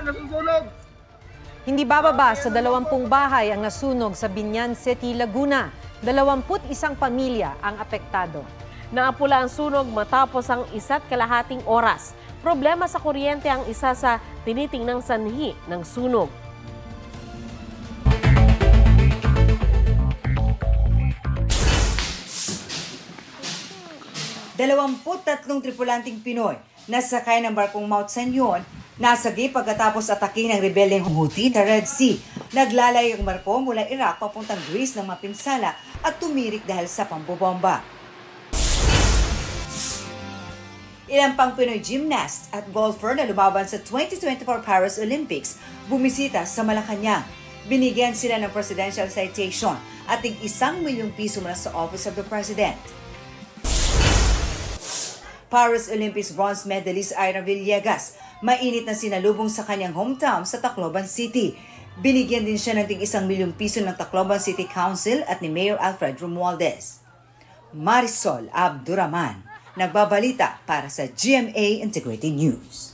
nasusunog. Hindi bababa sa 20 bahay ang nasunog sa Binyan City, Laguna. 21 pamilya ang apektado. Naapula ang sunog matapos ang 1.5 oras. Problema sa kuryente ang isa sa tinitingnang sanhi ng sunog. Tatlong tripulanting Pinoy na sakay ng barkong Mount Sanyon nasagi pagkatapos atake ng rebeleng Houthi sa Red Sea. Naglalay ang barko mula Iraq papuntang Greece ng mapinsala at tumirik dahil sa pambobomba. Ilang pang Pinoy gymnast at golfer na lumaban sa 2024 Paris Olympics bumisita sa Malacanang. Binigyan sila ng presidential citation at tig-1 milyong piso mula sa Office of the President. Paris Olympics bronze medalist Ira Villegas, mainit na sinalubong sa kanyang hometown sa Tacloban City. Binigyan din siya ng tig-1 milyong piso ng Tacloban City Council at ni Mayor Alfred Romualdez. Marisol Abduraman, nagbabalita para sa GMA Integrated News.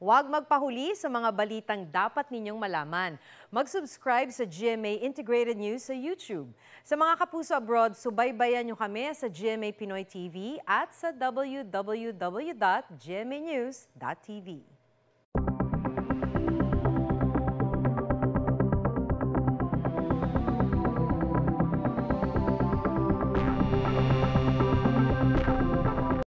Huwag magpahuli sa mga balitang dapat ninyong malaman. Mag-subscribe sa GMA Integrated News sa YouTube. Sa mga kapuso abroad, subaybayan nyo kami sa GMA Pinoy TV at sa www.gmanews.tv.